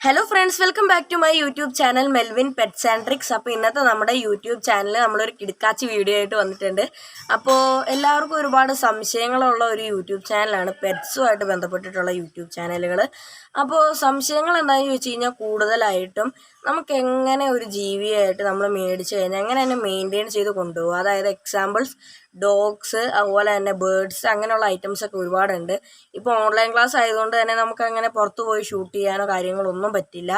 Hello friends, welcome back to my YouTube channel Melvin Pets and Tricks. അപ്പോൾ ഇന്നത്തെ നമ്മുടെ YouTube ചാനലിൽ നമ്മളൊരു കിടക്കാച്ചി വീഡിയോ ആയിട്ട് വന്നിട്ടുണ്ട്. അപ്പോൾ എല്ലാവർക്കും ഒരുപാട് സംശയങ്ങളുള്ള ഒരു യൂട്യൂബ് ചാനലാണ് പെറ്റ്സുമായിട്ട് ബന്ധപ്പെട്ടിട്ടുള്ള യൂട്യൂബ് ചാനലുകൾ. അപ്പോൾ സംശയങ്ങൾ എന്താണെന്ന് ചോദിച്ചു കഴിഞ്ഞാൽ കൂടുതലായിട്ടും നമുക്ക് എങ്ങനെ ഒരു ജീവിയായിട്ട് നമ്മൾ മേടിച്ച് കഴിഞ്ഞാൽ എങ്ങനെ തന്നെ മെയിൻറ്റെയിൻ ചെയ്ത് കൊണ്ടുപോകും. അതായത് എക്സാമ്പിൾസ് ഡോഗ്സ്, അതുപോലെ തന്നെ ബേർഡ്സ്, അങ്ങനെയുള്ള ഐറ്റംസൊക്കെ ഒരുപാടുണ്ട്. ഇപ്പോൾ ഓൺലൈൻ ക്ലാസ് ആയതുകൊണ്ട് തന്നെ നമുക്ക് അങ്ങനെ പുറത്ത് പോയി ഷൂട്ട് ചെയ്യാനോ കാര്യങ്ങളൊന്നും പറ്റില്ല.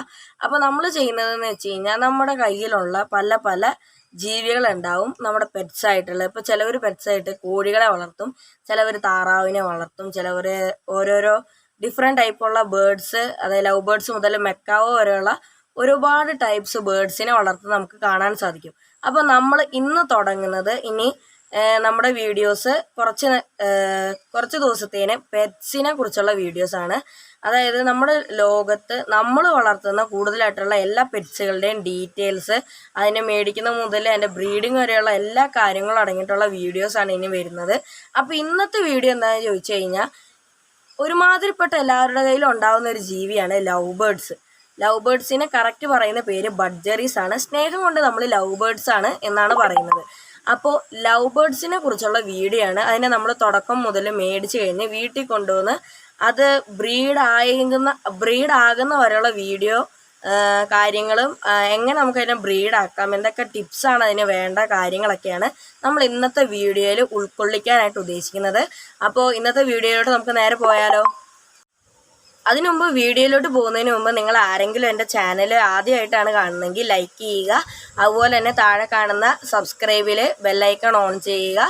അപ്പോൾ നമ്മൾ ചെയ്യുന്നതെന്ന് വെച്ച് കഴിഞ്ഞാൽ നമ്മുടെ കയ്യിലുള്ള പല പല ജീവികളുണ്ടാവും നമ്മുടെ പെറ്റ്സായിട്ടുള്ള. ഇപ്പോൾ ചിലവർ പെറ്റ്സായിട്ട് കോഴികളെ വളർത്തും, ചിലവർ താറാവിനെ വളർത്തും, ചിലവർ ഓരോരോ ഡിഫറെൻറ്റ് ടൈപ്പുള്ള ബേർഡ്സ്, അതായത് ലവ് ബേർഡ്സ് മുതൽ മെക്കാവോ വരെയുള്ള ഒരുപാട് ടൈപ്സ് ബേർഡ്സിനെ വളർത്തുന്നത് നമുക്ക് കാണാൻ സാധിക്കും. അപ്പോൾ നമ്മൾ ഇന്ന് തുടങ്ങുന്നത് നമ്മുടെ വീഡിയോസ് കുറച്ച് ദിവസത്തേന് പെറ്റ്സിനെ കുറിച്ചുള്ള വീഡിയോസാണ്. അതായത് നമ്മുടെ ലോകത്ത് നമ്മൾ വളർത്തുന്ന കൂടുതലായിട്ടുള്ള എല്ലാ പെറ്റ്സുകളുടെയും ഡീറ്റെയിൽസ്, അതിനെ മേടിക്കുന്ന മുതൽ അതിൻ്റെ ബ്രീഡിങ് വരെയുള്ള എല്ലാ കാര്യങ്ങളും അടങ്ങിയിട്ടുള്ള വീഡിയോസാണ് ഇനി വരുന്നത്. അപ്പോൾ ഇന്നത്തെ വീഡിയോ എന്താണെന്ന് ചോദിച്ചു കഴിഞ്ഞാൽ ഒരുമാതിരിപ്പെട്ട എല്ലാവരുടെ കയ്യിലും ഉണ്ടാകുന്ന ഒരു ജീവിയാണ് ലവ് ബേർഡ്സ്. ലവ് ബേർഡ്സിനെ കറക്റ്റ് പറയുന്ന പേര് ബഡ്ജറീസ് ആണ്. സ്നേഹം കൊണ്ട് നമ്മൾ ലവ് ബേർഡ്സ് ആണ് എന്നാണ് പറയുന്നത്. അപ്പോൾ ലവ് ബേർഡ്സിനെ കുറിച്ചുള്ള വീഡിയോ ആണ്. അതിനെ നമ്മൾ തുടക്കം മുതൽ മേടിച്ച് കഴിഞ്ഞ് വീട്ടിൽ കൊണ്ടുവന്ന് അത് ബ്രീഡാകുന്ന വരെയുള്ള വീഡിയോ കാര്യങ്ങളും എങ്ങനെ നമുക്ക് അതിനെ ബ്രീഡാക്കാം, എന്തൊക്കെ ടിപ്സാണ് അതിന് വേണ്ട കാര്യങ്ങളൊക്കെയാണ് നമ്മൾ ഇന്നത്തെ വീഡിയോയിൽ ഉൾക്കൊള്ളിക്കാനായിട്ട് ഉദ്ദേശിക്കുന്നത്. അപ്പോൾ ഇന്നത്തെ വീഡിയോയിലോട്ട് നമുക്ക് നേരെ പോയാലോ? അതിനു മുമ്പ് വീഡിയോയിലോട്ട് പോകുന്നതിന് മുമ്പ് നിങ്ങൾ ആരെങ്കിലും എൻ്റെ ചാനൽ ആദ്യമായിട്ടാണ് കാണുന്നതെങ്കിൽ ലൈക്ക് ചെയ്യുക. അതുപോലെ തന്നെ താഴെ കാണുന്ന സബ്സ്ക്രൈബിൽ ബെല്ലൈക്കൺ ഓൺ ചെയ്യുക.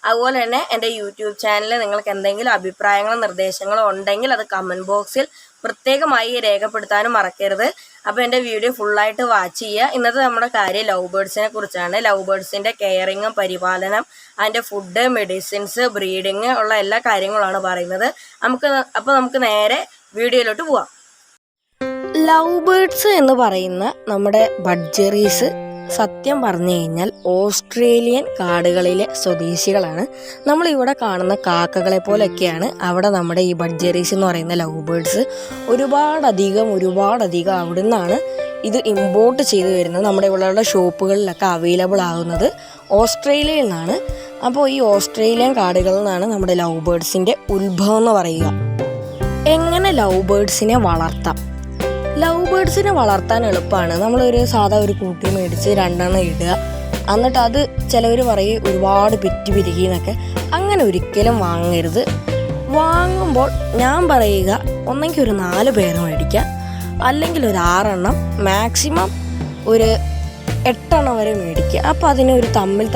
അതുപോലെ തന്നെ എൻ്റെ യൂട്യൂബ് ചാനലിൽ നിങ്ങൾക്ക് എന്തെങ്കിലും അഭിപ്രായങ്ങളോ നിർദ്ദേശങ്ങളോ ഉണ്ടെങ്കിൽ അത് കമൻറ്റ് ബോക്സിൽ പ്രത്യേകമായി രേഖപ്പെടുത്താനും മറക്കരുത്. അപ്പോൾ എൻ്റെ വീഡിയോ ഫുള്ളായിട്ട് വാച്ച് ചെയ്യുക. ഇന്നത്തെ നമ്മുടെ കാര്യം ലവ് ബേർഡ്സിനെ കുറിച്ചാണ്. ലവ് ബേർഡ്സിൻ്റെ കെയറിങ്ങും പരിപാലനം, അതിൻ്റെ ഫുഡ്, മെഡിസിൻസ്, ബ്രീഡിങ് ഉള്ള എല്ലാ കാര്യങ്ങളാണ് പറയുന്നത്. നമുക്ക് നേരെ വീഡിയോയിലോട്ട് പോവാം. ലവ് ബേർഡ്സ് എന്ന് പറയുന്ന നമ്മുടെ ബഡ്ജറീസ് സത്യം പറഞ്ഞു കഴിഞ്ഞാൽ ഓസ്ട്രേലിയൻ കാടുകളിലെ സ്വദേശികളാണ്. നമ്മളിവിടെ കാണുന്ന കാക്കകളെ പോലെയൊക്കെയാണ് അവിടെ നമ്മുടെ ഈ ബഡ്ജറീസ് എന്ന് പറയുന്ന ലവ് ബേർഡ്സ്. ഒരുപാടധികം അവിടെ നിന്നാണ് ഇത് ഇമ്പോർട്ട് ചെയ്ത് വരുന്നത്. നമ്മുടെ ഇവിടെയുള്ള ഷോപ്പുകളിലൊക്കെ അവൈലബിൾ ആകുന്നത് ഓസ്ട്രേലിയയിൽ നിന്നാണ്. അപ്പോൾ ഈ ഓസ്ട്രേലിയൻ കാടുകളിൽ നിന്നാണ് നമ്മുടെ ലവ് ബേർഡ്സിൻ്റെ ഉത്ഭവം എന്ന് പറയുക. എങ്ങനെ ലവ് ബേർഡ്സിനെ വളർത്താം? ലവ് ബേർഡ്സിനെ വളർത്താൻ എളുപ്പമാണ്. നമ്മളൊരു സാധാ ഒരു കൂട്ടി മേടിച്ച് 2 എണ്ണം ഇടുക, എന്നിട്ട് അത് ചിലവർ പറയും ഒരുപാട് പിരിക്കുന്നൊക്കെ. അങ്ങനെ ഒരിക്കലും വാങ്ങരുത്. വാങ്ങുമ്പോൾ ഞാൻ പറയുക, ഒന്നെങ്കിൽ ഒരു 4 പേര് മേടിക്കുക, അല്ലെങ്കിൽ ഒരു 6 എണ്ണം, മാക്സിമം ഒരു 8 എണ്ണം വരെ മേടിക്കുക. അപ്പോൾ അതിനൊരു തമ്മിൽ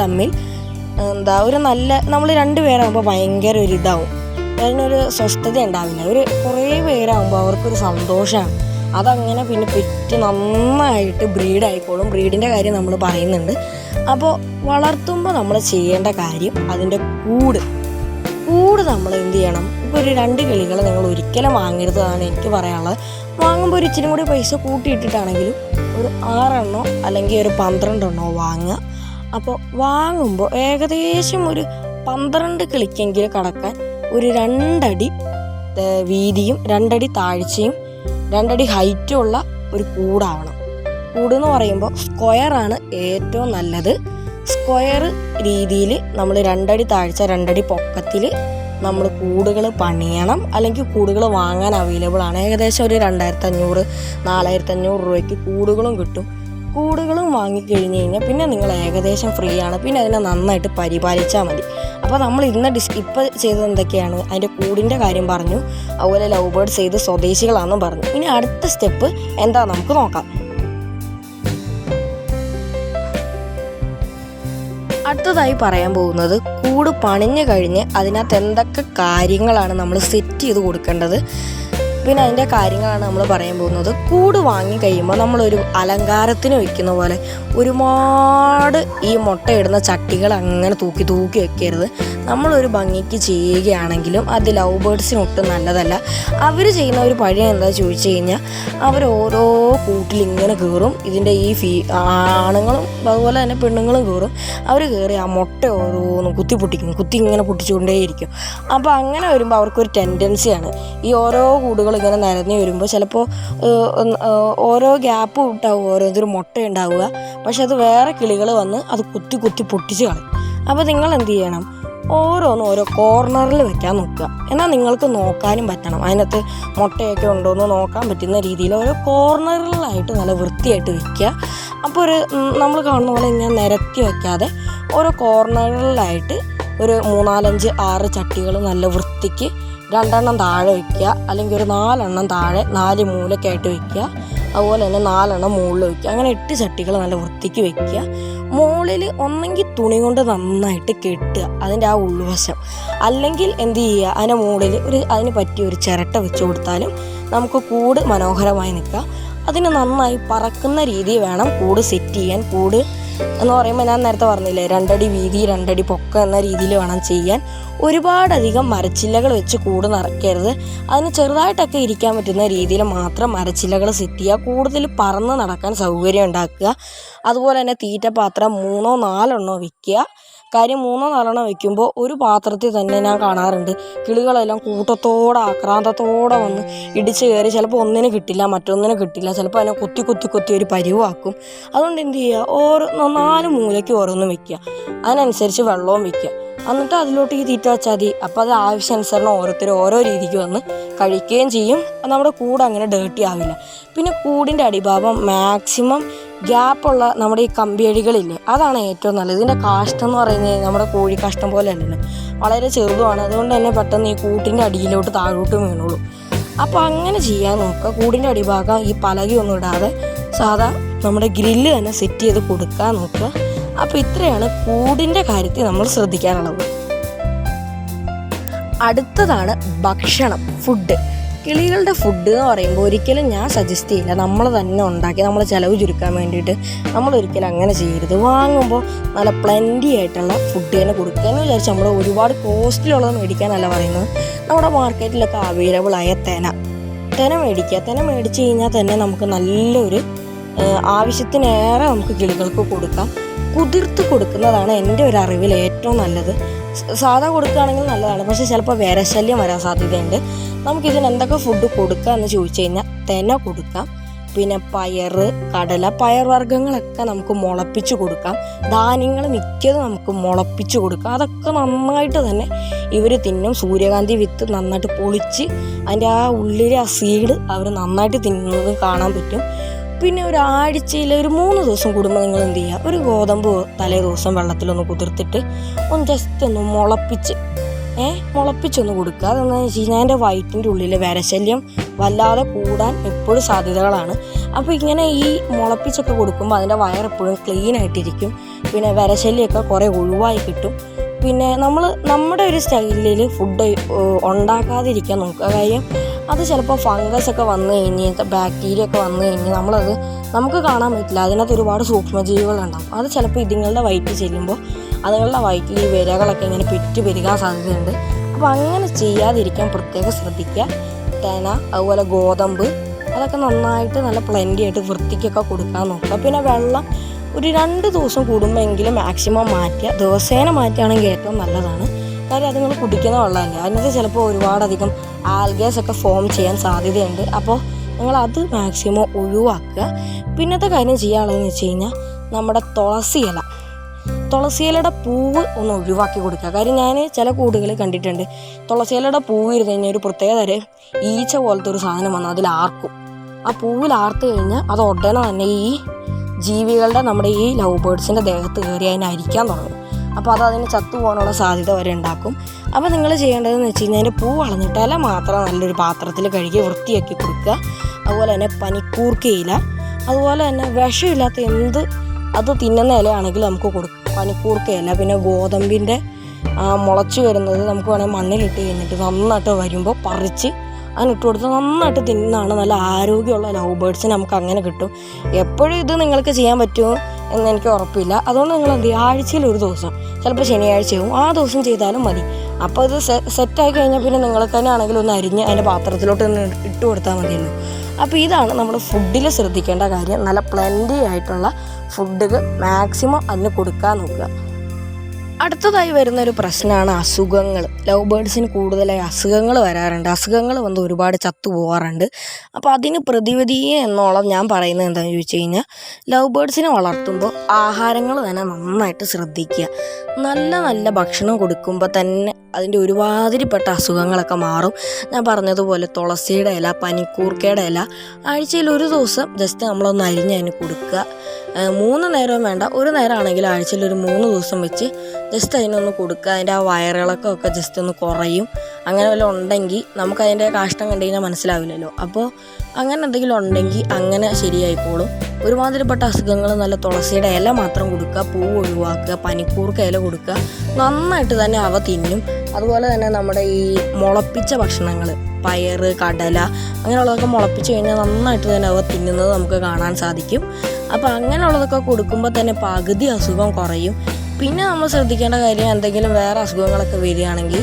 ഒരു നല്ല, നമ്മൾ 2 പേരാകുമ്പോൾ ഭയങ്കര ഒരു ഇതാവും, അതിനൊരു സ്വസ്ഥത ഉണ്ടാവില്ല. കുറേ പേരാകുമ്പോൾ അവർക്കൊരു സന്തോഷമാണ്. അതങ്ങനെ പിന്നെ പെറ്റ് നന്നായിട്ട് ബ്രീഡായിക്കോളും. ബ്രീഡിൻ്റെ കാര്യം നമ്മൾ പറയുന്നുണ്ട്. അപ്പോൾ വളർത്തുമ്പോൾ നമ്മൾ ചെയ്യേണ്ട കാര്യം അതിൻ്റെ കൂട് നമ്മൾ എന്ത് ചെയ്യണം? ഇപ്പോൾ ഒരു 2 കിളികളെ നിങ്ങൾ ഒരിക്കലും വാങ്ങരുതാണ് എനിക്ക് പറയാനുള്ളത്. വാങ്ങുമ്പോൾ ഒരു ഇച്ചിരി കൂടി പൈസ കൂട്ടിയിട്ടിട്ടാണെങ്കിലും ഒരു 6 എണ്ണോ അല്ലെങ്കിൽ ഒരു 12 എണ്ണോ വാങ്ങുക. അപ്പോൾ വാങ്ങുമ്പോൾ ഏകദേശം ഒരു 12 കിളിക്കെങ്കിലും കടക്കാൻ ഒരു 2 അടി വീതിയും 2 അടി താഴ്ചയും 2 അടി ഹൈറ്റും ഉള്ള ഒരു കൂടാവണം. കൂടെന്ന് പറയുമ്പോൾ സ്ക്വയറാണ് ഏറ്റവും നല്ലത്. സ്ക്വയർ രീതിയിൽ നമ്മൾ 2 അടി താഴ്ച 2 അടി പൊക്കത്തിൽ നമ്മൾ കൂടുകൾ പണിയണം. അല്ലെങ്കിൽ കൂടുകൾ വാങ്ങാൻ അവൈലബിൾ ആണ്. ഏകദേശം ഒരു 2500-4500 രൂപയ്ക്ക് കൂടുകളും കിട്ടും. കൂടുകളും വാങ്ങിക്കഴിഞ്ഞ് കഴിഞ്ഞാൽ പിന്നെ നിങ്ങൾ ഏകദേശം ഫ്രീ ആണ്. പിന്നെ അതിനെ നന്നായിട്ട് പരിപാലിച്ചാൽ മതി. അപ്പോൾ നമ്മൾ ഇപ്പോൾ ചെയ്തത് എന്തൊക്കെയാണ്? അതിൻ്റെ കൂടിൻ്റെ കാര്യം പറഞ്ഞു, അതുപോലെ ലവ് ബേർഡ്സ് ചെയ്ത് സ്വദേശികളാണെന്നും പറഞ്ഞു. ഇനി അടുത്ത സ്റ്റെപ്പ് എന്താ നമുക്ക് നോക്കാം. അടുത്തതായി പറയാൻ പോകുന്നത് കൂട് പണിഞ്ഞു കഴിഞ്ഞ് അതിനകത്ത് എന്തൊക്കെ കാര്യങ്ങളാണ് നമ്മൾ സെറ്റ് ചെയ്ത് കൊടുക്കേണ്ടത്, പിന്നെ അതിൻ്റെ കാര്യങ്ങളാണ് നമ്മൾ പറയാൻ പോകുന്നത്. കൂട് വാങ്ങി കഴിയുമ്പോൾ നമ്മളൊരു അലങ്കാരത്തിന് വയ്ക്കുന്ന പോലെ ഒരുപാട് ഈ മുട്ടയിടുന്ന ചട്ടികൾ അങ്ങനെ തൂക്കി വെക്കരുത്. നമ്മളൊരു ഭംഗിക്ക് ചെയ്യുകയാണെങ്കിലും അത് ലവ് ബേർഡ്സിന് ഒട്ടും നല്ലതല്ല. അവർ ചെയ്യുന്ന ഒരു പഴയ എന്താ ചോദിച്ചു കഴിഞ്ഞാൽ, അവർ ഓരോ കൂട്ടിലിങ്ങനെ കയറും. ഇതിൻ്റെ ഈ ആണുങ്ങളും അതുപോലെ തന്നെ പെണ്ണുങ്ങളും കയറും. അവർ കയറി ആ മുട്ട ഓരോന്നും കുത്തി ഇങ്ങനെ പൊട്ടിച്ചുകൊണ്ടേയിരിക്കും. അപ്പോൾ അങ്ങനെ വരുമ്പോൾ അവർക്കൊരു ടെൻഡൻസിയാണ് ഈ ഓരോ കൂടുകൾ നമ്മളിങ്ങനെ നിരഞ്ഞു വരുമ്പോൾ ചിലപ്പോൾ ഓരോ ഗ്യാപ്പ് വിട്ടാവും ഓരോരുത്തരും മുട്ട ഉണ്ടാവുക. പക്ഷെ അത് വേറെ കിളികൾ വന്ന് അത് കുത്തി കുത്തി പൊട്ടിച്ച് കളയും. അപ്പോൾ നിങ്ങൾ എന്ത് ചെയ്യണം, ഓരോന്നും ഓരോ കോർണറിൽ വെക്കാൻ നോക്കുക. എന്നാൽ നിങ്ങൾക്ക് നോക്കാനും പറ്റണം, അതിനകത്ത് മുട്ടയൊക്കെ ഉണ്ടോ എന്ന് നോക്കാൻ പറ്റുന്ന രീതിയിൽ ഓരോ കോർണറിലായിട്ട് നല്ല വൃത്തിയായിട്ട് വെക്കുക. അപ്പോൾ നമ്മൾ കാണുന്ന പോലെ ഇങ്ങനെ നിരത്തി വയ്ക്കാതെ ഓരോ കോർണറിലായിട്ട് ഒരു 3, 4, 5, 6 ചട്ടികൾ നല്ല വൃത്തിക്ക് 2 എണ്ണം താഴെ വയ്ക്കുക, അല്ലെങ്കിൽ ഒരു 4 എണ്ണം താഴെ 4 മൂലക്കായിട്ട് വയ്ക്കുക. അതുപോലെ തന്നെ 4 എണ്ണം മുകളിൽ വയ്ക്കുക. അങ്ങനെ 8 ചട്ടികൾ നല്ല വൃത്തിക്ക് വയ്ക്കുക. മുകളിൽ ഒന്നെങ്കിൽ തുണി കൊണ്ട് നന്നായിട്ട് കെട്ടുക അതിൻ്റെ ആ ഉൾവശം, അല്ലെങ്കിൽ എന്ത് ചെയ്യുക, അതിൻ്റെ മുകളിൽ അതിന് പറ്റിയ ഒരു ചിരട്ട വെച്ച് കൊടുത്താലും നമുക്ക് കൂട് മനോഹരമായി നിൽക്കാം. അതിന് നന്നായി പറക്കുന്ന രീതി വേണം കൂട് സെറ്റ് ചെയ്യാൻ. കൂട് എന്ന് പറയുമ്പോൾ ഞാൻ നേരത്തെ പറഞ്ഞില്ലേ, 2 അടി വീതി 2 അടി പൊക്കം എന്ന രീതിയിൽ വേണം ചെയ്യാൻ. ഒരുപാടധികം മരച്ചില്ലകൾ വെച്ച് കൂട് നിറയ്ക്കരുത്. അതിന് ചെറുതായിട്ടൊക്കെ ഇരിക്കാൻ പറ്റുന്ന രീതിയിൽ മാത്രം മരച്ചില്ലകൾ സെറ്റ് ചെയ്യുക. കൂടുതൽ പറന്ന് നടക്കാൻ സൗകര്യം ഉണ്ടാക്കുക. അതുപോലെ തന്നെ തീറ്റപാത്രം 3, 4 വയ്ക്കുക. കാര്യം 3, 4 വയ്ക്കുമ്പോൾ ഒരു പാത്രത്തിൽ തന്നെ ഞാൻ കാണാറുണ്ട് കിളികളെല്ലാം കൂട്ടത്തോടെ ആക്രാന്തത്തോടെ വന്ന് ഇടിച്ച് കയറി ചിലപ്പോൾ ഒന്നിന് കിട്ടില്ല, മറ്റൊന്നിന് കിട്ടില്ല, ചിലപ്പോൾ അതിനെ കുത്തി കുത്തി കുത്തി ഒരു പരിവാക്കും. അതുകൊണ്ട് എന്ത് ചെയ്യുക, 4 മൂലയ്ക്ക് ഓരോന്നും വയ്ക്കുക. അതിനനുസരിച്ച് വെള്ളവും വയ്ക്കുക. എന്നിട്ട് അതിലോട്ട് ഈ തീറ്റ വെച്ചാൽ മതി. അപ്പോൾ അത് ആവശ്യാനുസരണം ഓരോരുത്തരും ഓരോ രീതിക്ക് വന്ന് കഴിക്കുകയും ചെയ്യും. നമ്മുടെ കൂട് അങ്ങനെ ഡേർട്ടി ആവില്ല. പിന്നെ കൂടിൻ്റെ അടിഭാഗം മാക്സിമം ഗ്യാപ്പുള്ള നമ്മുടെ ഈ കമ്പിയടികളില്ലേ, അതാണ് ഏറ്റവും നല്ലത്. ഇതിൻ്റെ കാഷ്ടം എന്ന് പറയുന്നത് നമ്മുടെ കോഴി കാഷ്ടം പോലെ അല്ലല്ലോ, വളരെ ചെറുതുമാണ്. അതുകൊണ്ട് തന്നെ പെട്ടെന്ന് ഈ കൂട്ടിൻ്റെ അടിയിലോട്ട് താഴോട്ട് വീണോളൂ. അപ്പോൾ അങ്ങനെ ചെയ്യാൻ നോക്കുക. കൂടിൻ്റെ അടിഭാഗം ഈ പലകയൊന്നും ഇടാതെ സാധാ നമ്മുടെ ഗ്രില്ല് തന്നെ സെറ്റ് ചെയ്ത് കൊടുക്കാൻ നോക്കുക. അപ്പോൾ ഇത്രയാണ് കൂടിൻ്റെ കാര്യത്തിൽ നമ്മൾ ശ്രദ്ധിക്കാനുള്ളത്. അടുത്തതാണ് ഭക്ഷണം, ഫുഡ്. കിളികളുടെ ഫുഡ് എന്ന് പറയുമ്പോൾ ഒരിക്കലും ഞാൻ സജസ്റ്റ് ചെയ്യില്ല നമ്മൾ തന്നെ ഉണ്ടാക്കി നമ്മൾ ചിലവ് ചുരുക്കാൻ വേണ്ടിയിട്ട് നമ്മളൊരിക്കലും അങ്ങനെ ചെയ്യരുത്. വാങ്ങുമ്പോൾ നല്ല പ്ലൻറ്റി ആയിട്ടുള്ള ഫുഡ് തന്നെ കൊടുക്കുക എന്ന് വിചാരിച്ച് നമ്മൾ ഒരുപാട് കോസ്റ്റിലുള്ളത് മേടിക്കാനല്ല പറയുന്നത്. നമ്മുടെ മാർക്കറ്റിലൊക്കെ അവൈലബിളായ തെന മേടിക്കുക. തെന മേടിച്ച് കഴിഞ്ഞാൽ തന്നെ നമുക്ക് നല്ലൊരു ആവശ്യത്തിനേറെ നമുക്ക് കിളികൾക്ക് കൊടുക്കാം. കുതിർത്ത് കൊടുക്കുന്നതാണ് എൻ്റെ ഒരു അറിവിൽ ഏറ്റവും നല്ലത്. സാധാ കൊടുക്കുകയാണെങ്കിൽ നല്ലതാണ്, പക്ഷേ ചിലപ്പോൾ വിരശല്യം വരാൻ സാധ്യതയുണ്ട്. നമുക്കിതിന് എന്തൊക്കെ ഫുഡ് കൊടുക്കുക എന്ന് ചോദിച്ചു കഴിഞ്ഞാൽ തെന കൊടുക്കാം, പിന്നെ പയറ്, കടല, പയർവർഗ്ഗങ്ങളൊക്കെ നമുക്ക് മുളപ്പിച്ച് കൊടുക്കാം. ധാന്യങ്ങൾ മിക്കതും നമുക്ക് മുളപ്പിച്ച് കൊടുക്കാം. അതൊക്കെ നന്നായിട്ട് തന്നെ ഇവർ തിന്നും. സൂര്യകാന്തി വിത്ത് നന്നായിട്ട് പൊളിച്ച് അതിൻ്റെ ആ ഉള്ളിലെ ആ സീഡ് അവർ നന്നായിട്ട് തിന്നുന്നത് കാണാൻ പറ്റും. പിന്നെ ഒരാഴ്ചയിൽ ഒരു 3 ദിവസം കൂടുമ്പോൾ നിങ്ങൾ എന്ത് ചെയ്യുക, ഒരു ഗോതമ്പ് തലേ ദിവസം വെള്ളത്തിലൊന്ന് കുതിർത്തിട്ട് ഒന്ന് ജസ്റ്റ് ഒന്ന് മുളപ്പിച്ചൊന്ന് കൊടുക്കുക. അതെന്താണെന്ന് വെച്ച് കഴിഞ്ഞാൽ അതിൻ്റെ വയറ്റിൻ്റെ ഉള്ളിൽ വിരശല്യം വല്ലാതെ കൂടാൻ എപ്പോഴും സാധ്യതകളാണ്. അപ്പോൾ ഇങ്ങനെ ഈ മുളപ്പിച്ചൊക്കെ കൊടുക്കുമ്പോൾ അതിൻ്റെ വയറെപ്പോഴും ക്ലീൻ ആയിട്ടിരിക്കും. പിന്നെ വിരശല്യമൊക്കെ കുറേ ഒഴിവായി കിട്ടും. പിന്നെ നമ്മുടെ ഒരു സ്റ്റൈലിൽ ഫുഡ് ഉണ്ടാക്കാതിരിക്കാൻ നോക്കുക. കാര്യം അത് ചിലപ്പോൾ ഫംഗസൊക്കെ വന്നു കഴിഞ്ഞ് ബാക്ടീരിയ ഒക്കെ വന്നു കഴിഞ്ഞ് നമുക്ക് കാണാൻ പറ്റില്ല. അതിനകത്ത് ഒരുപാട് സൂക്ഷ്മജീവികളുണ്ടാകും. അത് ചിലപ്പോൾ ഇതുങ്ങളുടെ വയറ്റിൽ ചെല്ലുമ്പോൾ അതുങ്ങളുടെ വയറ്റിൽ ഈ വിരകളൊക്കെ ഇങ്ങനെ പെരുകാൻ സാധ്യതയുണ്ട്. അപ്പോൾ അങ്ങനെ ചെയ്യാതിരിക്കാൻ പ്രത്യേകം ശ്രദ്ധിക്കുക. തെന, അതുപോലെ ഗോതമ്പ്, അതൊക്കെ നന്നായിട്ട് നല്ല പ്ലൻറ്റി ആയിട്ട് വൃത്തിക്കൊക്കെ കൊടുക്കാൻ നോക്കുക. പിന്നെ വെള്ളം ഒരു 2 ദിവസം കൂടുമ്പോഴെങ്കിലും മാക്സിമം മാറ്റുക. ദിവസേന മാറ്റുകയാണെങ്കിൽ ഏറ്റവും നല്ലതാണ്. കാര്യം അതുങ്ങൾ കുടിക്കുന്ന വെള്ളമല്ലേ, അതിനകത്ത് ചിലപ്പോൾ ഒരുപാടധികം ആൽഗേസ് ഒക്കെ ഫോം ചെയ്യാൻ സാധ്യതയുണ്ട്. അപ്പോൾ നിങ്ങളത് മാക്സിമം ഒഴിവാക്കുക. പിന്നത്തെ കാര്യം ചെയ്യാനുള്ളതെന്ന് വെച്ച് കഴിഞ്ഞാൽ നമ്മുടെ തുളസിയിലയുടെ പൂവ് ഒന്ന് ഒഴിവാക്കി കൊടുക്കുക. കാര്യം ഞാൻ ചില കൂടുകളിൽ കണ്ടിട്ടുണ്ട് തുളസിയിലയുടെ പൂവ് ഇരുന്ന് കഴിഞ്ഞാൽ ഒരു പ്രത്യേക തരം ഈച്ച പോലത്തെ ഒരു സാധനം വന്ന് അതിൽ ആർക്കും. ആ പൂവിൽ ആർത്ത് കഴിഞ്ഞാൽ അത് ഉടനെ തന്നെ ഈ ജീവികളുടെ നമ്മുടെ ഈ ലവ് ബേർഡ്സിൻ്റെ ദേഹത്ത് കയറി അതിനെ അരിക്കാൻ തുടങ്ങും. അപ്പോൾ അതിന് ചത്തുപോകാനുള്ള സാധ്യത വരെ ഉണ്ടാക്കും. അപ്പോൾ നിങ്ങൾ ചെയ്യേണ്ടതെന്ന് വെച്ച് കഴിഞ്ഞാൽ അതിൻ്റെ പൂ കളഞ്ഞിട്ട് ഇല മാത്രം നല്ലൊരു പാത്രത്തിൽ കഴുകി വൃത്തിയാക്കി കൊടുക്കുക. അതുപോലെ തന്നെ പനിക്കൂർക്കയില, അതുപോലെ തന്നെ വിഷമില്ലാത്ത അത് തിന്നുന്ന ഇലയാണെങ്കിൽ നമുക്ക് കൊടുക്കാം. പനിക്കൂർക്കയില, പിന്നെ ഗോതമ്പിൻ്റെ മുളച്ച് വരുന്നത് നമുക്ക് വേണമെങ്കിൽ മണ്ണിലിട്ട് കഴിഞ്ഞിട്ട് നന്നായിട്ട് വരുമ്പോൾ പറിച്ച് അതിനിട്ട് കൊടുത്ത് നന്നായിട്ട് തിന്നാണ് നല്ല ആരോഗ്യമുള്ള ലവ് ബേർഡ്സിന് നമുക്ക് അങ്ങനെ കിട്ടും. എപ്പോഴും ഇത് നിങ്ങൾക്ക് ചെയ്യാൻ പറ്റുമോ എന്ന് എനിക്ക് ഉറപ്പില്ല. അതുകൊണ്ട് നിങ്ങൾ എന്ത് ചെയ്യുക, ആഴ്ചയിൽ ഒരു ദിവസം, ചിലപ്പോൾ ശനിയാഴ്ചയാവും, ആ ദിവസം ചെയ്താലും മതി. അപ്പോൾ ഇത് സെറ്റായി കഴിഞ്ഞാൽ പിന്നെ നിങ്ങൾക്ക് തന്നെ ആണെങ്കിലും ഒന്ന് അരിഞ്ഞ് അതിൻ്റെ പാത്രത്തിലോട്ട് ഒന്ന് ഇട്ട് കൊടുത്താൽ മതിയല്ലോ. അപ്പോൾ ഇതാണ് നമ്മൾ ഫുഡിൽ ശ്രദ്ധിക്കേണ്ട കാര്യം. നല്ല പ്ലൻറ്റി ആയിട്ടുള്ള ഫുഡ് മാക്സിമം അതിന് കൊടുക്കാൻ നോക്കുക. അടുത്തതായി വരുന്നൊരു പ്രശ്നമാണ് അസുഖങ്ങൾ. ലവ് ബേർഡ്സിന് കൂടുതലായി അസുഖങ്ങൾ വരാറുണ്ട്. അസുഖങ്ങൾ വന്ന് ഒരുപാട് ചത്തു പോകാറുണ്ട്. അപ്പോൾ അതിന് പ്രതിവിധി എന്നോളം ഞാൻ പറയുന്നത് എന്താണെന്ന് ചോദിച്ചു കഴിഞ്ഞാൽ, ലവ് ബേർഡ്സിനെ വളർത്തുമ്പോൾ ആഹാരങ്ങൾ തന്നെ നന്നായിട്ട് ശ്രദ്ധിക്കുക. നല്ല നല്ല ഭക്ഷണം കൊടുക്കുമ്പോൾ തന്നെ അതിൻ്റെ ഒരുമാതിരിപ്പെട്ട അസുഖങ്ങളൊക്കെ മാറും. ഞാൻ പറഞ്ഞതുപോലെ തുളസിയുടെ ഇല, പനിക്കൂർക്കയുടെ ഇല ആഴ്ചയിൽ ഒരു ദിവസം ജസ്റ്റ് നമ്മളൊന്ന് അരിഞ്ഞതിന് കൊടുക്കുക. 3 നേരവും വേണ്ട, ഒരു നേരമാണെങ്കിൽ ആഴ്ചയിൽ ഒരു 3 ദിവസം വെച്ച് ജസ്റ്റ് അതിനൊന്ന് കൊടുക്കുക. അതിൻ്റെ ആ വയറിളക്കമൊക്കെ ജസ്റ്റ് ഒന്ന് കുറയും. അങ്ങനെ വല്ലതും ഉണ്ടെങ്കിൽ നമുക്കതിൻ്റെ കാഷ്ടം കണ്ടു കഴിഞ്ഞാൽ മനസ്സിലാവില്ലല്ലോ. അപ്പോൾ അങ്ങനെ എന്തെങ്കിലും ഉണ്ടെങ്കിൽ അങ്ങനെ ശരിയായിക്കോളും. ഒരുമാതിരിപ്പെട്ട അസുഖങ്ങൾ നല്ല തുളസിയുടെ ഇല മാത്രം കൊടുക്കുക, പൂവ് ഒഴിവാക്കുക, പനിക്കൂർക്ക ഇല കൊടുക്കുക. നന്നായിട്ട് തന്നെ അവ തിന്നും. അതുപോലെ തന്നെ നമ്മുടെ ഈ മുളപ്പിച്ച ഭക്ഷണങ്ങൾ, പയറ്, കടല അങ്ങനെയുള്ളതൊക്കെ മുളപ്പിച്ച് കഴിഞ്ഞാൽ നന്നായിട്ട് തന്നെ അവ തിന്നുന്നത് നമുക്ക് കാണാൻ സാധിക്കും. അപ്പോൾ അങ്ങനെയുള്ളതൊക്കെ കൊടുക്കുമ്പോൾ തന്നെ പകുതി അസുഖം കുറയും. പിന്നെ നമ്മൾ ശ്രദ്ധിക്കേണ്ട കാര്യം, എന്തെങ്കിലും വേറെ അസുഖങ്ങളൊക്കെ വരികയാണെങ്കിൽ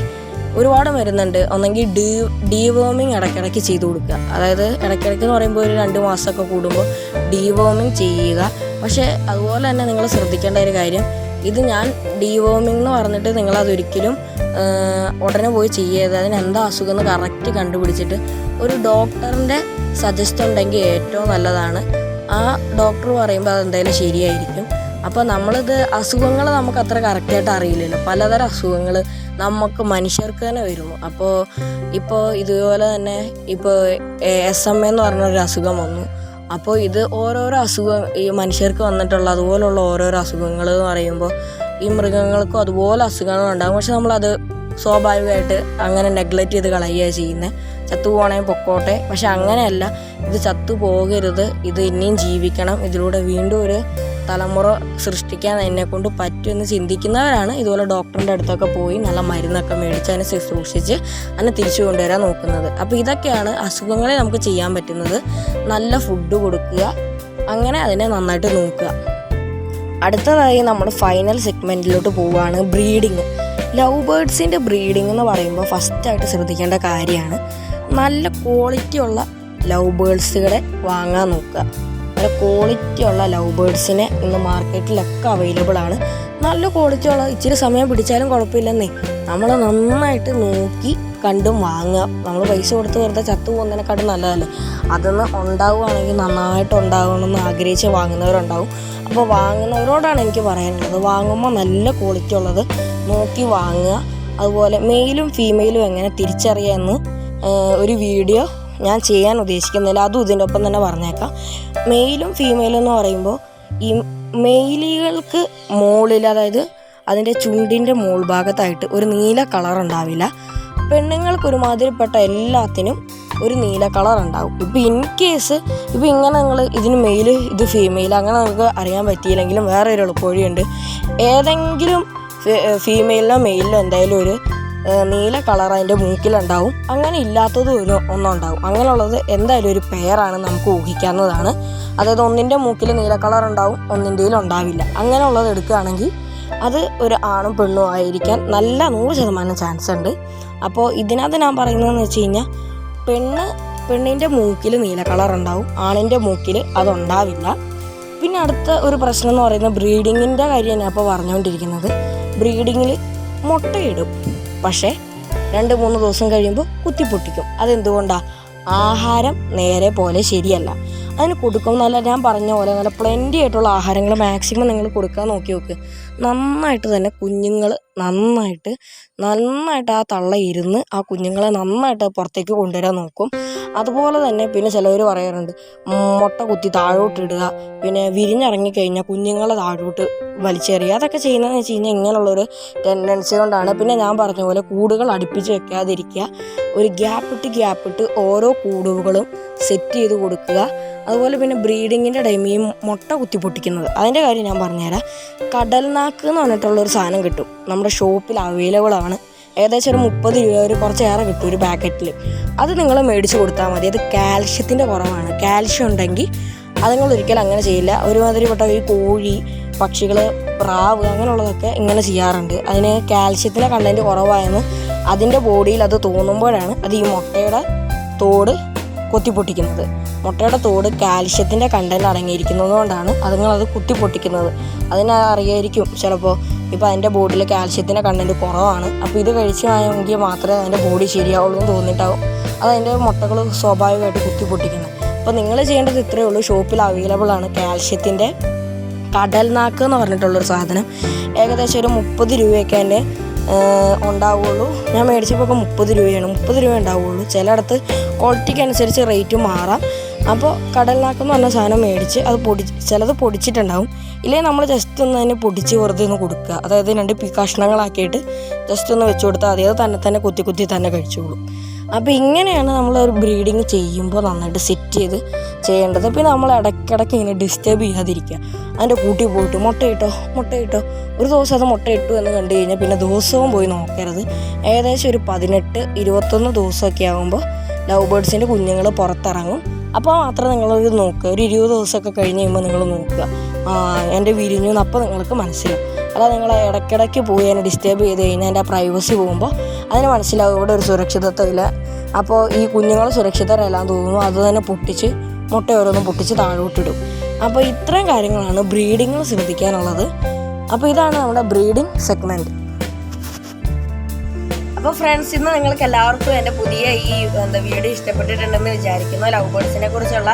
ഒരുപാട് വരുന്നുണ്ട്. ഒന്നെങ്കിൽ ഡീവോമിങ് ഇടയ്ക്കിടയ്ക്ക് ചെയ്ത് കൊടുക്കുക. അതായത് ഇടയ്ക്കിടയ്ക്ക് എന്ന് പറയുമ്പോൾ ഒരു 2 മാസമൊക്കെ കൂടുമ്പോൾ ഡീവോമിങ് ചെയ്യുക. പക്ഷേ അതുപോലെ തന്നെ നിങ്ങൾ ശ്രദ്ധിക്കേണ്ട ഒരു കാര്യം, ഇത് ഞാൻ ഡീവോമിങ് എന്ന് പറഞ്ഞിട്ട് നിങ്ങളതൊരിക്കലും ഉടനെ പോയി ചെയ്യരുത്. അതിന് എന്താ അസുഖം എന്ന് കറക്റ്റ് കണ്ടുപിടിച്ചിട്ട് ഒരു ഡോക്ടറിൻ്റെ സജസ്റ്റ് ഉണ്ടെങ്കിൽ ഏറ്റവും നല്ലതാണ്. ആ ഡോക്ടർ പറയുമ്പോൾ അതെന്തായാലും ശരിയായിരിക്കും. അപ്പോൾ നമ്മളിത് അസുഖങ്ങൾ നമുക്ക് അത്ര കറക്റ്റായിട്ട് അറിയില്ലല്ലോ. പലതരം അസുഖങ്ങൾ നമുക്ക് മനുഷ്യർക്ക് തന്നെ വരുന്നു. ഇപ്പോൾ ഇതുപോലെ തന്നെ ഇപ്പോൾ SMA എന്ന് പറഞ്ഞൊരു അസുഖം വന്നു. അപ്പോൾ ഇത് ഓരോരോ അസുഖം ഈ മനുഷ്യർക്ക് വന്നിട്ടുള്ള അതുപോലുള്ള ഓരോരോ അസുഖങ്ങൾ എന്ന് പറയുമ്പോൾ ഈ മൃഗങ്ങൾക്കും അതുപോലെ അസുഖങ്ങളുണ്ടാകും. പക്ഷെ നമ്മളത് സ്വാഭാവികമായിട്ട് അങ്ങനെ നെഗ്ലക്റ്റ് ചെയ്ത് കളയുകയാണ് ചെയ്യുന്നത്. ചത്തുപോകണേ പൊക്കോട്ടെ. പക്ഷെ അങ്ങനെയല്ല, ഇത് ചത്തുപോകരുത്, ഇത് ഇനിയും ജീവിക്കണം, ഇതിലൂടെ വീണ്ടും ഒരു തലമുറ സൃഷ്ടിക്കാൻ എന്നെക്കൊണ്ട് പറ്റുമെന്ന് ചിന്തിക്കുന്നവരാണ് ഇതുപോലെ ഡോക്ടറിൻ്റെ അടുത്തൊക്കെ പോയി നല്ല മരുന്നൊക്കെ മേടിച്ച് അതിനെ ശുശ്രൂഷിച്ച് അതിനെ തിരിച്ചു കൊണ്ടുവരാൻ നോക്കുന്നത്. അപ്പോൾ ഇതൊക്കെയാണ് അസുഖങ്ങളെ നമുക്ക് ചെയ്യാൻ പറ്റുന്നത്. നല്ല ഫുഡ് കൊടുക്കുക, അങ്ങനെ അതിനെ നന്നായിട്ട് നോക്കുക. അടുത്തതായി നമ്മൾ ഫൈനൽ സെഗ്മെൻറ്റിലോട്ട് പോവുകയാണ്, ബ്രീഡിങ്. ലവ് ബേർഡ്സിൻ്റെ ബ്രീഡിംഗ് എന്ന് പറയുമ്പോൾ ഫസ്റ്റായിട്ട് ശ്രദ്ധിക്കേണ്ട കാര്യമാണ് നല്ല ക്വാളിറ്റിയുള്ള ലവ് ബേർഡ്സുകളെ വാങ്ങാൻ നോക്കുക. നല്ല ക്വാളിറ്റിയുള്ള ലവ് ബേർഡ്സിനെ ഇന്ന് മാർക്കറ്റിലൊക്കെ അവൈലബിൾ ആണ്. നല്ല ക്വാളിറ്റിയുള്ള, ഇച്ചിരി സമയം പിടിച്ചാലും കുഴപ്പമില്ലെന്നേ, നമ്മൾ നന്നായിട്ട് നോക്കി കണ്ടും വാങ്ങുക. നമ്മൾ പൈസ കൊടുത്ത് വെറുതെ ചത്തു പോകുന്നതിനെക്കാട്ടും നല്ലതല്ലേ. അതൊന്ന് ഉണ്ടാവുകയാണെങ്കിൽ നന്നായിട്ട് ഉണ്ടാകണമെന്ന് ആഗ്രഹിച്ച് വാങ്ങുന്നവരുണ്ടാവും. അപ്പോൾ വാങ്ങുന്നവരോടാണ് എനിക്ക് പറയാനുള്ളത്, വാങ്ങുമ്പോൾ നല്ല ക്വാളിറ്റി ഉള്ളത് നോക്കി വാങ്ങുക. അതുപോലെ മെയിലും ഫീമെയിലും എങ്ങനെ തിരിച്ചറിയാമെന്ന് ഒരു വീഡിയോ ഞാൻ ചെയ്യാൻ ഉദ്ദേശിക്കുന്നില്ല, അതും ഇതിൻ്റെ ഒപ്പം തന്നെ പറഞ്ഞേക്കാം. മെയിലും ഫീമെയിലും എന്ന് പറയുമ്പോൾ ഈ മെയിലുകൾക്ക് മുകളിൽ, അതായത് അതിൻ്റെ ചുണ്ടിൻ്റെ മോൾ ഭാഗത്തായിട്ട് ഒരു നീല കളർ ഉണ്ടാവില്ല. പെണ്ണുങ്ങൾക്ക് ഒരുമാതിരിപ്പെട്ട എല്ലാത്തിനും ഒരു നീല കളർ ഉണ്ടാവും. ഇപ്പോൾ ഇൻ കേസ് ഇപ്പോൾ ഇങ്ങനെ നിങ്ങൾ ഇതിന് മെയിൽ ഇത് ഫീമെയിൽ അങ്ങനെ നമുക്ക് അറിയാൻ പറ്റിയില്ലെങ്കിലും വേറെ ഒരു എളുപ്പവഴിയുണ്ട്. ഏതെങ്കിലും ഫീമെയിലിനോ മെയിലിനോ എന്തായാലും ഒരു നീല കളർ അതിൻ്റെ മൂക്കിലുണ്ടാവും. അങ്ങനെ ഇല്ലാത്തത് ഒന്നും ഉണ്ടാവും. അങ്ങനെയുള്ളത് എന്തായാലും ഒരു പെയറാണ്, നമുക്ക് ഊഹിക്കാവുന്നതാണ്. അതായത് ഒന്നിൻ്റെ മൂക്കിൽ നീല കളർ ഉണ്ടാവും, ഒന്നിൻ്റെയിൽ ഉണ്ടാവില്ല. അങ്ങനെയുള്ളത് എടുക്കുകയാണെങ്കിൽ അത് ഒരു ആണും പെണ്ണും ആയിരിക്കാൻ നല്ല 100% ചാൻസ് ഉണ്ട്. അപ്പോൾ ഇതിനകത്ത് ഞാൻ പറയുന്നതെന്ന് വെച്ച് കഴിഞ്ഞാൽ, പെണ്ണിൻ്റെ മൂക്കിൽ നീല കളർ ഉണ്ടാവും, ആണിൻ്റെ മൂക്കിൽ അതുണ്ടാവില്ല. പിന്നെ അടുത്ത ഒരു പ്രശ്നം എന്ന് പറയുന്നത് ബ്രീഡിങ്ങിൻ്റെ കാര്യം ഞാൻ ഇപ്പോൾ പറഞ്ഞുകൊണ്ടിരിക്കുന്നത്. ബ്രീഡിങ്ങിൽ മുട്ടയിടും, പക്ഷേ 2-3 ദിവസം കഴിയുമ്പോൾ കുത്തിപ്പൊട്ടിക്കും. അതെന്തുകൊണ്ടാണ്? ആഹാരം നേരെ പോലെ ശരിയല്ല. അതിന് കൊടുക്കും നല്ല, ഞാൻ പറഞ്ഞ പോലെ നല്ല പ്ലെൻറ്റി ആയിട്ടുള്ള ആഹാരങ്ങൾ മാക്സിമം നിങ്ങൾ കൊടുക്കാൻ നോക്കി നോക്ക്. നന്നായിട്ട് തന്നെ കുഞ്ഞുങ്ങൾ നന്നായിട്ട് ആ തള്ള ഇരുന്ന് ആ കുഞ്ഞുങ്ങളെ നന്നായിട്ട് പുറത്തേക്ക് കൊണ്ടുവരാൻ നോക്കും. അതുപോലെ തന്നെ പിന്നെ ചിലവർ പറയാറുണ്ട് മുട്ട കുത്തി താഴോട്ടിടുക, പിന്നെ വിരിഞ്ഞിറങ്ങിക്കഴിഞ്ഞാൽ കുഞ്ഞുങ്ങളെ താഴോട്ട് വലിച്ചെറിയുക. അതൊക്കെ ചെയ്യുന്നതെന്ന് വെച്ച് കഴിഞ്ഞാൽ ഇങ്ങനെയുള്ളൊരു ടെൻഡൻസി കൊണ്ടാണ്. പിന്നെ ഞാൻ പറഞ്ഞ പോലെ കൂടുകൾ അടുപ്പിച്ച് വെക്കാതിരിക്കുക, ഒരു ഗ്യാപ്പിട്ട് ഓരോ കൂടുകളും സെറ്റ് ചെയ്ത് കൊടുക്കുക. അതുപോലെ പിന്നെ ബ്രീഡിങ്ങിൻ്റെ ടൈം ഈ മുട്ട കുത്തി പൊട്ടിക്കുന്നത്, അതിൻ്റെ കാര്യം ഞാൻ പറഞ്ഞുതരാം. കടൽനാക്ക് എന്ന് പറഞ്ഞിട്ടുള്ളൊരു സാധനം കിട്ടും, നമ്മുടെ ഷോപ്പിൽ അവൈലബിൾ ആണ്. ഏകദേശം ഒരു 30 രൂപ, ഒരു കുറച്ചേറെ കിട്ടും ഒരു പാക്കറ്റിൽ. അത് നിങ്ങൾ മേടിച്ച് കൊടുത്താൽ മതി. അത് കാൽഷ്യത്തിൻ്റെ കുറവാണ്. കാൽഷ്യം ഉണ്ടെങ്കിൽ അതുങ്ങൾ ഒരിക്കലും അങ്ങനെ ചെയ്യില്ല. ഒരുമാതിരിപ്പെട്ട ഈ കോഴി, പക്ഷികൾ, പ്രാവ് അങ്ങനെയുള്ളതൊക്കെ ഇങ്ങനെ ചെയ്യാറുണ്ട്. അതിന് കാൽഷ്യത്തിൻ്റെ കണ്ടൻറ്റ് കുറവായെന്ന് അതിൻ്റെ ബോഡിയിൽ അത് തോന്നുമ്പോഴാണ് അത് ഈ മുട്ടയുടെ തോട് കുത്തിപ്പൊട്ടിക്കുന്നത്. മുട്ടയുടെ തോട് കാൽഷ്യത്തിൻ്റെ കണ്ടൻറ്റ് അടങ്ങിയിരിക്കുന്നത് കൊണ്ടാണ് അതുങ്ങളത് കുത്തിപ്പൊട്ടിക്കുന്നത്. അതിനറിയായിരിക്കും ചിലപ്പോൾ ഇപ്പോൾ അതിൻ്റെ ബോഡിയിൽ കാൽഷ്യത്തിൻ്റെ കണ്ടൻറ്റ് കുറവാണ്. അപ്പോൾ ഇത് കഴിച്ചാണെങ്കിൽ മാത്രമേ അതിൻ്റെ ബോഡി ശരിയാവുള്ളൂ എന്ന് തോന്നിയിട്ടാവും അതതിൻ്റെ മുട്ടകൾ സ്വാഭാവികമായിട്ട് കുത്തി പൊട്ടിക്കുന്നത്. അപ്പോൾ നിങ്ങൾ ചെയ്യേണ്ടത് ഇത്രയേ ഉള്ളൂ. ഷോപ്പിൽ അവൈലബിൾ ആണ് കാൽഷ്യത്തിൻ്റെ കടൽനാക്ക് എന്ന് പറഞ്ഞിട്ടുള്ളൊരു സാധനം. ഏകദേശം ഒരു 30 രൂപയൊക്കെ അതിൻ്റെ ഉണ്ടാവുള്ളൂ. ഞാൻ മേടിച്ചപ്പോൾ ഇപ്പോൾ 30 രൂപയാണ്. 30 രൂപ ഉണ്ടാവുള്ളൂ. ചിലയിടത്ത് ക്വാളിറ്റിക്ക് അനുസരിച്ച് റേറ്റ് മാറാം. അപ്പോൾ കടൽനാക്കെന്ന് പറഞ്ഞ സാധനം മേടിച്ച് അത് ചിലത് പൊടിച്ചിട്ടുണ്ടാവും. ഇല്ലെങ്കിൽ നമ്മൾ ജസ്റ്റ് ഒന്ന് അതിനെ പൊടിച്ച് വെറുതെ ഒന്ന് കൊടുക്കുക. അതായത് 2 കഷ്ണങ്ങളാക്കിയിട്ട് ജസ്റ്റ് ഒന്ന് വെച്ച് കൊടുത്താൽ മതി. അത് തന്നെ കുത്തി തന്നെ കഴിച്ചോളും. അപ്പോൾ ഇങ്ങനെയാണ് നമ്മളൊരു ബ്രീഡിങ് ചെയ്യുമ്പോൾ നന്നായിട്ട് സെറ്റ് ചെയ്ത് ചെയ്യേണ്ടത്. പിന്നെ നമ്മൾ ഇടയ്ക്കിടയ്ക്ക് ഇങ്ങനെ ഡിസ്റ്റർബ് ചെയ്യാതിരിക്കുക. അതിൻ്റെ കൂട്ടി പോയിട്ട് മുട്ടയിട്ടോ ഒരു ദിവസം അത് മുട്ടയിട്ടു എന്ന് കണ്ടു കഴിഞ്ഞാൽ പിന്നെ ദിവസവും പോയി നോക്കരുത്. ഏകദേശം ഒരു 18-21 ദിവസമൊക്കെ ആകുമ്പോൾ ലവ് ബേർഡ്സിൻ്റെ കുഞ്ഞുങ്ങൾ പുറത്തിറങ്ങും. അപ്പോൾ മാത്രം നിങ്ങളൊരു നോക്കുക. ഒരു 20 ദിവസമൊക്കെ കഴിഞ്ഞ് കഴിയുമ്പോൾ നിങ്ങൾ നോക്കുക, എൻ്റെ വിരിഞ്ഞു എന്ന് അപ്പോൾ നിങ്ങൾക്ക് മനസ്സിലാവും. അല്ലാതെ നിങ്ങൾ ഇടയ്ക്കിടയ്ക്ക് പോയി അതിനെ ഡിസ്റ്റർബ് ചെയ്ത് കഴിഞ്ഞാൽ എൻ്റെ ആ പ്രൈവസി പോകുമ്പോൾ അതിന് മനസ്സിലാവും ഇവിടെ ഒരു സുരക്ഷിതത്വമില്ല. അപ്പോൾ ഈ കുഞ്ഞുങ്ങൾ സുരക്ഷിതരെല്ലാം തോന്നുന്നു. അത് തന്നെ മുട്ട ഓരോന്നും പൊട്ടിച്ച് താഴോട്ടിടും. അപ്പോൾ ഇത്രയും കാര്യങ്ങളാണ് ബ്രീഡിങ്ങിൽ ശ്രദ്ധിക്കാനുള്ളത്. അപ്പോൾ ഇതാണ് നമ്മുടെ ബ്രീഡിങ് സെഗ്മെൻറ്റ്. അപ്പോൾ ഫ്രണ്ട്സ്, ഇന്ന് നിങ്ങൾക്ക് എല്ലാവർക്കും എൻ്റെ പുതിയ ഈ വീഡിയോ ഇഷ്ടപ്പെട്ടിട്ടുണ്ടെന്ന് വിചാരിക്കുന്നു. ലവ് ബേർഡ്സിനെ കുറിച്ചുള്ള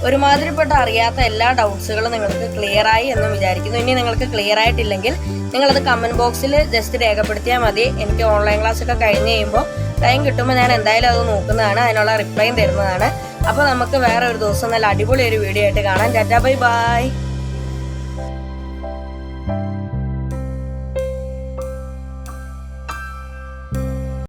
ഒരുമാതിരിപ്പെട്ട അറിയാത്ത എല്ലാ ഡൗട്ട്സുകളും നിങ്ങൾക്ക് ക്ലിയർ ആയി എന്ന് വിചാരിക്കുന്നു. ഇനി നിങ്ങൾക്ക് ക്ലിയർ ആയിട്ടില്ലെങ്കിൽ നിങ്ങളത് കമൻറ്റ് ബോക്സിൽ ജസ്റ്റ് രേഖപ്പെടുത്തിയാൽ മതി. എനിക്ക് ഓൺലൈൻ ക്ലാസ് ഒക്കെ കഴിഞ്ഞ് കഴിയുമ്പോൾ ടൈം കിട്ടുമ്പോൾ ഞാൻ എന്തായാലും അത് നോക്കുന്നതാണ്, അതിനുള്ള റിപ്ലൈയും തരുന്നതാണ്. അപ്പോൾ നമുക്ക് വേറെ ഒരു ദിവസം നല്ല അടിപൊളി ഒരു വീഡിയോ ആയിട്ട് കാണാം. Tata bye bye.